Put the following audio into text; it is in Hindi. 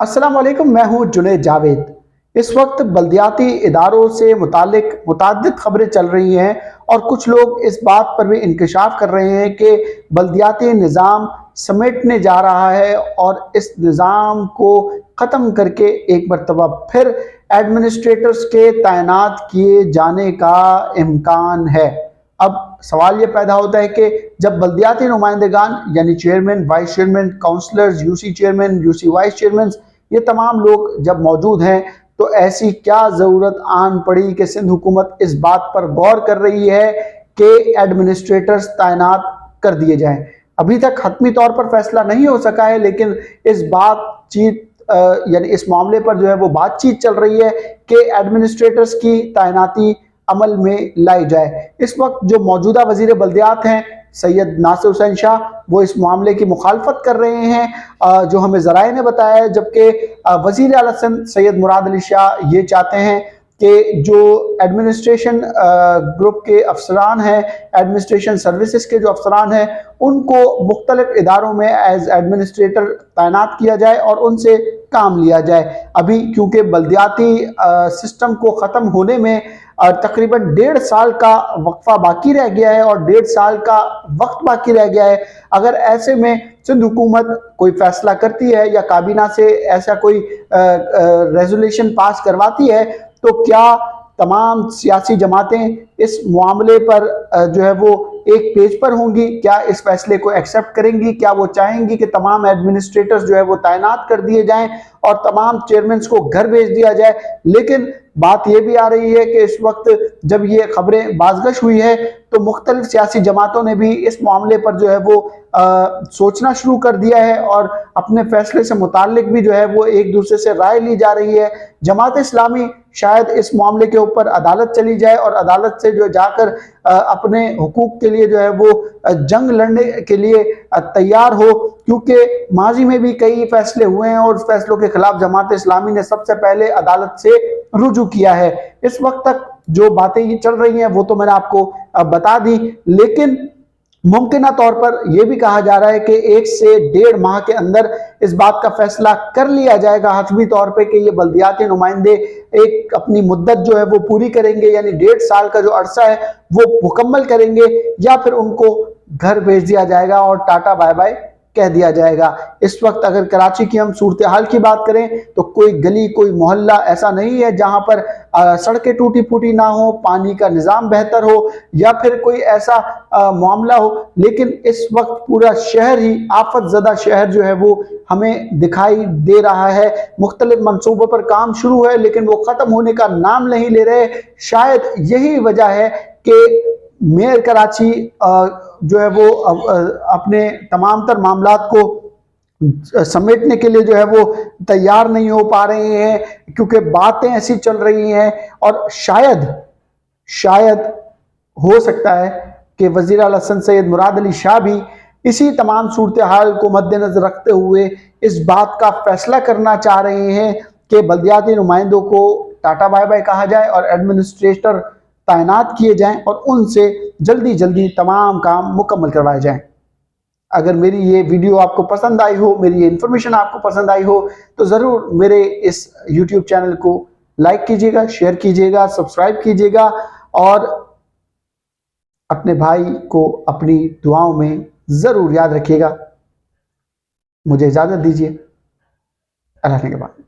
अस्सलाम वालेकुम, मैं हूं जुनैद जावेद। इस वक्त बल्दियाती इदारों से मुतालिक मुताद्दिद खबरें चल रही हैं और कुछ लोग इस बात पर भी इंकशाफ कर रहे हैं कि बल्दियाती निज़ाम समेटने जा रहा है और इस निज़ाम को ख़त्म करके एक मरतबा फिर एडमिनिस्ट्रेटर्स के तैनात किए जाने का इम्कान है। अब सवाल ये पैदा होता है कि जब बल्दियाती नुमाइंदगान यानी chairman, vice chairman, councillors, UC chairman, UC vice chairman, ये तमाम लोग जब मौजूद हैं तो ऐसी क्या ज़रूरत आन पड़ी कि सिंध हुकूमत इस बात पर गौर कर रही है कि एडमिनिस्ट्रेटर्स तैनात कर दिए जाएं। अभी तक हतमी तौर पर फैसला नहीं हो सका है, लेकिन इस बातचीत यानी इस मामले पर जो है वो बातचीत चल रही है कि एडमिनिस्ट्रेटर्स की तैनाती अमल में लाई जाए। इस वक्त जो मौजूदा वजीर बल्दियात हैं सैयद नासिर हुसैन शाह, वो इस मामले की मुखालफत कर रहे हैं, जो हमें ज़राए ने बताया, जबकि वजीर आला सिंध सैयद मुराद अली शाह ये चाहते हैं कि जो एडमिनिस्ट्रेशन ग्रुप के अफसरान हैं, एडमिनिस्ट्रेशन सर्विसेज के जो अफसरान हैं, उनको मुख्तलिफ इदारों में एज एडमिनिस्ट्रेटर तैनात किया जाए और उनसे काम लिया जाए। अभी क्योंकि बल्दियाती सिस्टम को ख़त्म होने में तकरीबन 1.5 साल का वक्फा बाकी रह गया है और 1.5 साल का वक्त बाकी रह गया है। अगर ऐसे में सिंध हुकूमत कोई फैसला करती है या काबीना से ऐसा कोई रेजोल्यूशन पास करवाती है, तो क्या तमाम सियासी जमातें इस मामले पर जो है वो एक पेज पर होंगी? क्या इस फैसले को एक्सेप्ट करेंगी? क्या वो चाहेंगी कि तमाम एडमिनिस्ट्रेटर्स जो है वो तैनात कर दिए जाएं और तमाम चेयरमैन को घर भेज दिया जाए? लेकिन बात यह भी आ रही है कि इस वक्त जब ये खबरें बाज़गश हुई है तो मुख्तलिफ सियासी जमातों ने भी इस मामले पर जो है वो सोचना शुरू कर दिया है और अपने फैसले से मुताल्लिक भी जो है वो एक दूसरे से राय ली जा रही है। जमात इस्लामी शायद इस मामले के ऊपर अदालत चली जाए और अदालत से जो जाकर अपने हुकूक के लिए जो है वो जंग लड़ने के लिए तैयार हो, क्योंकि माजी में भी कई फैसले हुए हैं और उस फैसलों के खिलाफ जमात इस्लामी ने सबसे पहले अदालत से रुजू किया है। इस वक्त तक जो बातें ये चल रही हैं वो तो मैंने आपको बता दी, लेकिन मुमकिन तौर पर यह भी कहा जा रहा है कि 1 से 1.5 माह के अंदर इस बात का फैसला कर लिया जाएगा हतमी तौर पे कि ये बल्दियाती नुमाइंदे एक अपनी मुद्दत जो है वो पूरी करेंगे, यानी 1.5 साल का जो अरसा है वो मुकम्मल करेंगे, या फिर उनको घर भेज दिया जाएगा और टाटा बाय बाय कह दिया जाएगा। इस वक्त अगर कराची की हम सूरत हाल की बात करें तो कोई गली, कोई मोहल्ला ऐसा नहीं है जहां पर सड़कें टूटी फूटी ना हो, पानी का निज़ाम बेहतर हो या फिर कोई ऐसा मामला हो, लेकिन इस वक्त पूरा शहर ही आफत ज़दा शहर जो है वो हमें दिखाई दे रहा है। मुख्तलिफ मंसूबों पर काम शुरू है लेकिन वो ख़त्म होने का नाम नहीं ले रहे। शायद यही वजह है कि मेयर कराची जो है वो अपने तमाम तर मामलात को समेटने के लिए जो है वो तैयार नहीं हो पा रहे हैं, क्योंकि बातें ऐसी चल रही हैं और शायद हो सकता है कि वज़ीर आला सिंध सैयद मुराद अली शाह भी इसी तमाम सूरत हाल को मद्देनजर रखते हुए इस बात का फैसला करना चाह रहे हैं कि बल्दियाती नुमाइंदों को टाटा बाय बाय कहा जाए और एडमिनिस्ट्रेटर तैनात किए जाएं और उनसे जल्दी जल्दी तमाम काम मुकम्मल करवाए जाएं। अगर मेरी ये वीडियो आपको पसंद आई हो, मेरी ये इन्फॉर्मेशन आपको पसंद आई हो, तो ज़रूर मेरे इस YouTube चैनल को लाइक कीजिएगा, शेयर कीजिएगा, सब्सक्राइब कीजिएगा और अपने भाई को अपनी दुआओं में ज़रूर याद रखिएगा। मुझे इजाज़त दीजिए। अल्लाह के बाद।